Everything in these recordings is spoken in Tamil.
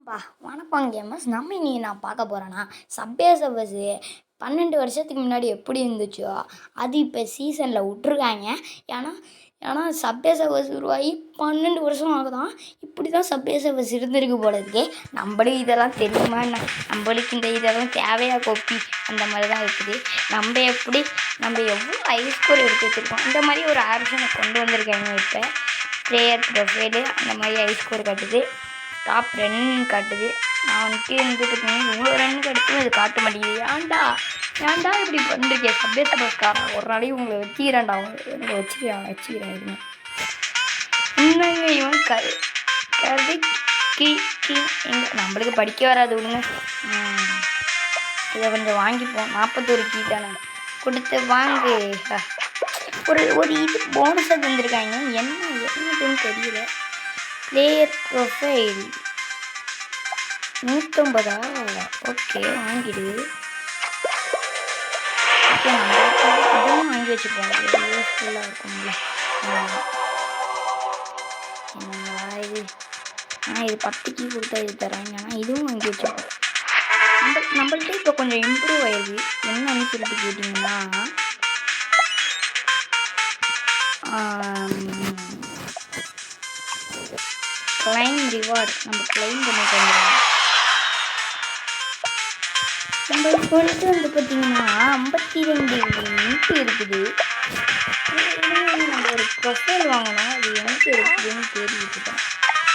வணக்கம் கேமர்ஸ். நம்ம இன்னைக்கு நான் பார்க்க போகிறேன்னா சப்வே சர்ஃபர்ஸு 12 வருஷத்துக்கு முன்னாடி எப்படி இருந்துச்சோ அது இப்போ சீசனில் விட்ருக்காங்க. ஏன்னா ஏன்னா சப்வே சர்ஃபர்ஸ் உருவாகி 12 வருஷம் ஆகுதான். இப்படி தான் சப்வே சர்ஃபர்ஸ் இருந்திருக்கு போல இருக்கே. நம்மளும் இதெல்லாம் தெரியுமா என்ன? நம்மளுக்கு இந்த இதெல்லாம் தேவையா கோப்பி அந்த மாதிரி தான் இருக்குது. நம்ம எவ்வளோ ஹை ஸ்கோர் எடுத்து வச்சுருக்கோம். இந்த மாதிரி ஒரு ஆப்ஷனை கொண்டு வந்திருக்காங்க. இப்போ பிளேயர் ப்ரொஃபைலு அந்த மாதிரி ஹை ஸ்கோர் காட்டுது, டாப் ரன் காட்டுது. நான் வந்துட்டு இவ்வளோ ரன்னுக்கு எடுத்தும் இது காட்ட மாட்டேங்குது. ஏன்டா இப்படி பண்ணிருக்கேன் சப்வே சர்ஃபர்ஸ்காரன். ஒரு நாளைக்கு உங்களை வச்சுக்கிறேன்டா, உங்களை வச்சுக்கிறேன் இருங்க. இன்னங்க இவன் கதை எங்கே நம்மளுக்கு படிக்க வராது விடுங்க. இதை கொஞ்சம் வாங்கிப்போம். 41 கீ தானே கொடுத்து வாங்கு. ஒரு இது போனஸாக தந்துருக்காங்க. என்னதுன்னு தெரியல. Player profile 150. ஓகே வாங்கிடு. ஓகே நம்மளுக்கு இதுவும் வாங்கி வச்சுப்போம். யூஸ்ஃபுல்லாக இருக்கும்ல. இது இது 10 கீ கொடுத்தா இது தராங்க. ஆனால் இதுவும் வாங்கி வச்சுப்போம். நம்மள்கிட்ட இப்போ கொஞ்சம் இம்ப்ரூவ் ஆயிடுது. என்னன்னு சொல்லிட்டு கேட்டிங்கன்னா கிளைம் ரிவார்டு நம்ம கிளைம் பண்ணிட்டு வந்துடுவோம். நம்மளுக்கு வந்து பார்த்திங்கன்னா 52 இன்ட்டு இருக்குது. நம்ம ஒரு ப்ரொஃபைல் வாங்கணும். அது எனக்கு இருக்குதுன்னு தேடிக்கிட்டுதான்.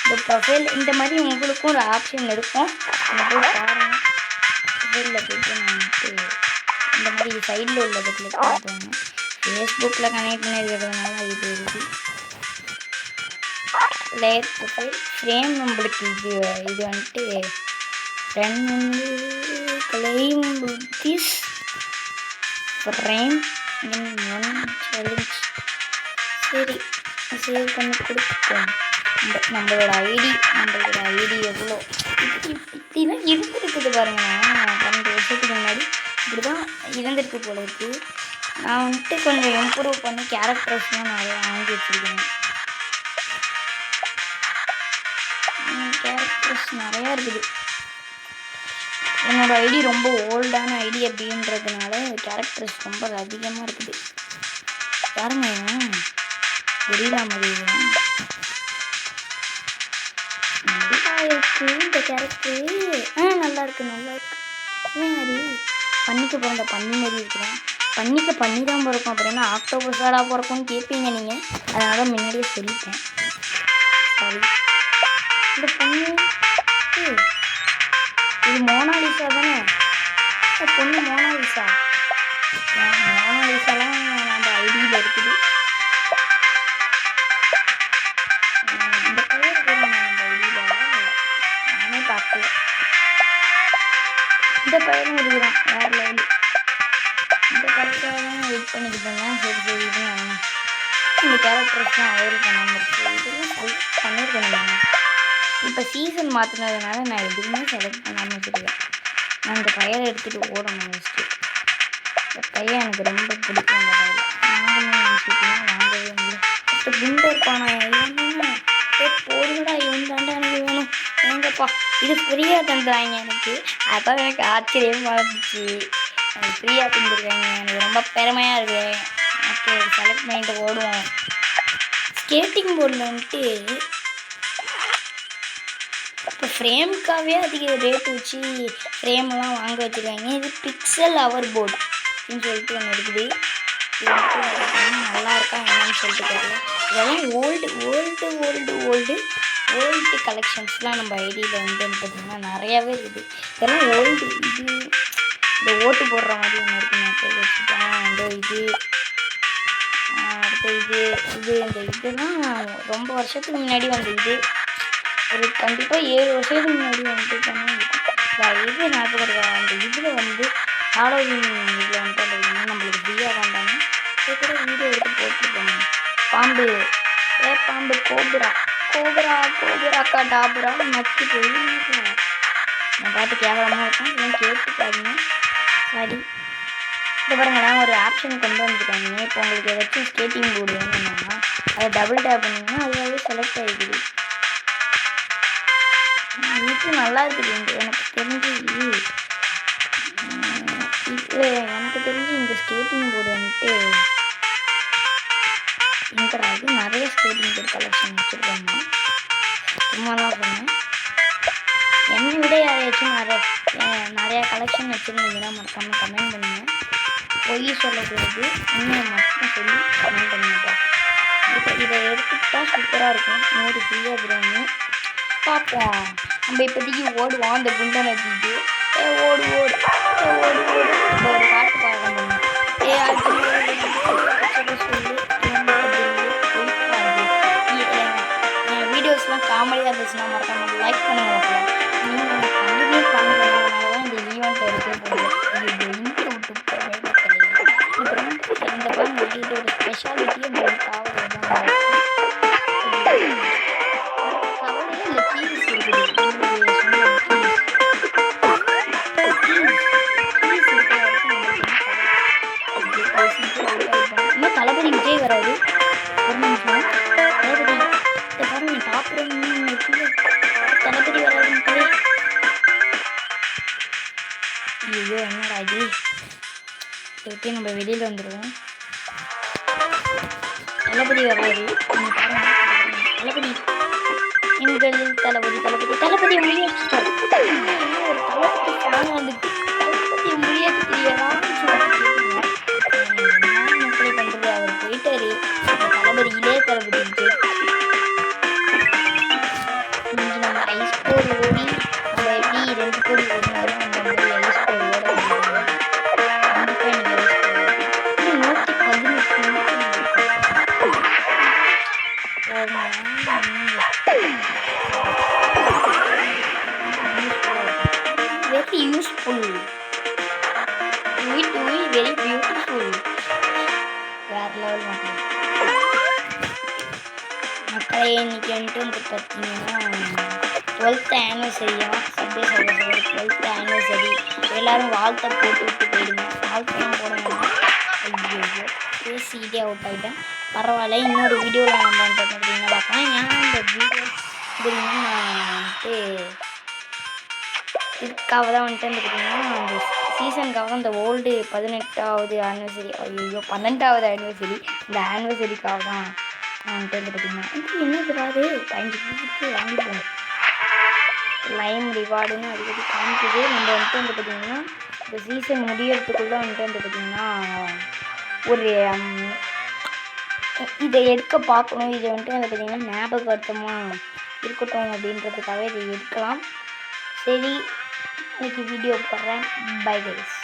இந்த ப்ரொஃபைல் இந்த மாதிரி உங்களுக்கும் ஒரு ஆப்ஷன் இருக்கும். நம்ம போய் பாருங்கள். ப்ரொஃபைலில் போய்ட்டு வந்துட்டு இந்த மாதிரி சைடில் உள்ளதை கிளிக் பண்ணுவாங்க. ஃபேஸ்புக்கில் கனெக்ட் பண்ணி இருக்கிறதுனால இது இருக்குது. பிளேயர் ப்ரொஃபைல் ஃப்ரேம் நம்மளுக்கு இது வந்துட்டு ரன் வந்து claim this frame in 1 challenge. சரி சேவ் பண்ணி கொடுப்போம். நம்மளோட ஐடி எவ்வளோ இப்படிலாம் இருந்துருக்குது பாருங்கண்ணா. 12 வருஷத்துக்கு முன்னாடி இப்படி தான் இருந்திருக்கு போல இருக்குது. நான் வந்துட்டு கொஞ்சம் இம்ப்ரூவ் பண்ணி கேரக்டர்ஸ்லாம் நிறையா வாங்கி வச்சுருக்கேன். கேரக்டர்ஸ் நிறையா இருக்குது. என்னோடய ஐடி ரொம்ப ஓல்டான ஐடி அப்படின்றதுனால கேரக்டர்ஸ் ரொம்ப அதிகமாக இருக்குது. பாருங்க புரியலா மாதிரி இருக்குது இந்த கேரக்டரு. நல்லா இருக்கு. மாதிரி பண்ணிக்க பிறந்த பண்ணி மாதிரி இருக்கிறேன். பண்ணி தான் பிறக்கும். அப்புறம் என்ன ஆக்டோபஸாடா பிறக்கும்னு கேட்பீங்க நீங்கள். அதனால் முன்னாடியே சொல்லிட்டேன். சாரி. இந்த பொண்ணு இது மோனாலிசா தானே? பொண்ணு மோனாலிசாலாம் நம்ம ஐடியில் இருக்குது. இந்த பையன் இருக்கிறாங்க நம்ம ஐடியில். நானே பார்க்கல. இந்த பையனும் இருக்கிறான் வேறு லெவலு. இந்த பையனுக்காக தான் வெயிட் பண்ணிக்கிட்டு இருந்தேன். சரி இதுன்னு இந்த கேரக்டர்ஸ்லாம் அவைல் பண்ணாமல் இதெல்லாம் பண்ணியிருக்கேன். இப்போ சீசன் மாற்றினதுனால நான் எதுவுமே செலக்ட் பண்ணாமல் வச்சுருக்கேன். நான் இந்த பையனை எடுத்துகிட்டு ஓடணும். ஃபஸ்ட்டு இந்த பையன் எனக்கு ரொம்ப பிடிக்கும். இந்த பையன் வாங்கணும்னு நினச்சிட்டிங்கன்னா வாங்கவே முடியல. இப்போ குண்டை இருப்பானா இல்லைன்னா போடுங்கடா இவன் தாண்டா எனக்கு வேணும். எங்கப்பா இது ஃப்ரீயாக தந்துடுறாங்க எனக்கு. அதான் எனக்கு ஆச்சரியமாக இருந்துச்சு. எனக்கு ஃப்ரீயாக தந்துருக்காங்க. எனக்கு ரொம்ப பெருமையாக இருக்குது. ஓகே செலக்ட் பண்ணிட்டு ஓடுவோம். ஸ்கேட்டிங் போர்டில் வந்துட்டு இப்போ ஃப்ரேமுக்காகவே அதிக ரேட்டு வச்சு ஃப்ரேமெல்லாம் வாங்க வச்சுருக்காங்க. இது பிக்சல் அவர் போர்டு அப்படின்னு சொல்லிட்டு ஒன்று இருக்குது. இது வந்துட்டு நல்லா இருக்கா என்னன்னு சொல்லிட்டு தெரியல. இதெல்லாம் ஓல்டு கலெக்ஷன்ஸ்லாம் நம்ம ஐடியில் வந்து பார்த்திங்கன்னா நிறையாவே இருக்குது. இதெல்லாம் ஓல்டு. இந்த ஓட்டு போடுற மாதிரி ஒன்று இருக்குங்க வச்சுட்டேன். இது அடுத்த இந்த இதெல்லாம் ரொம்ப வருஷத்துக்கு முன்னாடி வந்த இது. ஒரு கண்டிப்பாக 7 வருஷத்துக்கு முன்னாடி வந்துட்டு இருக்கும். இது ஞாபகம் இருக்கா? அந்த இதில் வந்து ஹாலோவின் இதில் வந்துட்டு அந்த நம்மளுக்கு ஃப்ரீயாக வேண்டாங்க. இது கூட வீடியோ எடுத்து போட்டுருப்பாங்க. பாம்பு கோபுராக்கா டாபுரா நச்சு போய் நான் பார்த்து கேவலமாக இருக்கும். இதெல்லாம் கேட்டுக்காதீங்க. சரி இந்த பாருங்களேன் ஒரு ஆப்ஷன் கொண்டு வந்துருக்காங்க. இப்போ உங்களுக்கு ஏதாச்சும் ஸ்கேட்டிங் போர்டு வேணும்னா அதை டபுள் டேப் பண்ணிங்கன்னா அதாவது செலக்ட் ஆகிடுது. வந்துட்டு நல்லா இருக்குது. எனக்கு தெரிஞ்சு இந்த ஸ்கேட்டிங் போர்டு வந்துட்டு எங்கடாது நிறைய ஸ்கேட்டிங் போர்டு கலெக்ஷன் வச்சுருக்காங்க. சும்மா தான் சொன்னேன். என்னை விட யாரையாச்சும் நிறையா கலெக்ஷன் வச்சுருந்தீங்கன்னா மறக்காமல் கமெண்ட் பண்ணுங்கள். பொய் சொல்லக்கூடாது, உண்மையை மட்டும் சொல்லி கமெண்ட் பண்ணுங்கப்பா. இப்போ இதை எடுத்துக்கிட்டா சூப்பராக இருக்கும். 100 ஃப்ரீயாக இருக்கிறவங்க பார்ப்போம். நம்ம இப்போதைக்கு ஓடுவோம் அந்த குண்டை நச்சுட்டு. ஓடு ஓடு ஓடு ஓடு. இப்போ ஒரு பாட்டு பாடணும். என் வீடியோஸ்லாம் காமெடியாக இருந்துச்சுன்னா மறக்காம லைக் பண்ணுங்க. நீங்கள் கண்டினியூ பண்ணுறதுனால தான் இந்த ஈவெண்ட் எடுக்க போகுது. இது இன்ட்டு விட்டு போகவே கிடையாது. அப்புறம் இந்த பாருங்க, இதோட ஸ்பெஷாலிட்டி அந்த காவல் தான் கவலையே இல்லை. கீஸ் இருக்குது. இன்னும் தளபதி விஜய் வராது. ஒரு நிமிஷம். தளபதி இதை பாருங்க, டாப் இருக்குது. தளபதி வராது மக்களே. ஐயோ என்னடா இது. இதை விட்டு நம்ம வெளியில் வந்துடுவோம். தளபதி வராது. நீங்கள் பாருங்க, தளபதி எங்கள் தளபதி தளபதி தளபதி முடியாச்சு. ஒரு தளபதி ஃபேன் வந்துட்டு தளபதி முடியாது தெரியலாம்னு சொல்லிட்டு என்ன மக்களே பண்ணுறது. அவர் போயிட்டாரு. தளபதி இளைய தளபதி விஜய். இன்னைக்கு நம்ம ஐஸ் கோர் ஓடி நம்ம எப்படி 2 கோடி ஓடினாலும் அந்த மாதிரி ஐஸ் கோர் ஓட முடியாது. கண்டிப்பாக எனக்கு ஐஸ் கோர் 118 very useful. Very beautiful. வேற லெவல் மக்களே. இன்னைக்கு வந்துட்டு பார்த்தீங்கன்னா 12th ஆனிவர்சரியா சப்வே சர்வர்ஸோட 12th ஆனிவர்சரி. எல்லோரும் வாழ்த்தை போட்டு விட்டு போயிடுங்க. வாழ்த்தையும் போடணும். ஐயோ பேசிக்கிட்டே அவுட் ஆகிட்டேன். பரவாயில்ல, இன்னொரு வீடியோவில் நம்ம வந்துட்டு பார்த்தீங்கன்னா பார்க்கலாம். ஏன் இந்த வீடியோ அப்படின்னா நான் வந்துட்டு இதுக்காக தான் வந்துட்டு பார்த்தீங்கன்னா அந்த சீசனுக்காக தான் இந்த ஓல்டு 18வது ஆனிவர்சரி, ஐயோ 12வது ஆனிவர்சரி, இந்த ஆனிவர்சரிக்காக தான் வந்துட்டு பார்த்தீங்கன்னா இது என்ன கிடையாது 5 வாங்கிப்போம். லைம் ரிவார்டுன்னு அடிக்கடி காமிக்குது. நம்ம வந்துட்டு பார்த்தீங்கன்னா இந்த சீசன் முடியறதுக்குள்ளே வந்துட்டு பார்த்தீங்கன்னா ஒரு இதை எடுக்க பார்க்கணும். இதை வந்துட்டு பார்த்தீங்கன்னா ஞாபகார்த்தமாக இருக்கட்டும் அப்படின்றதுக்காக இதை எடுக்கலாம். சரி, இன்னைக்கு வீடியோ போடுறேன். Bye guys.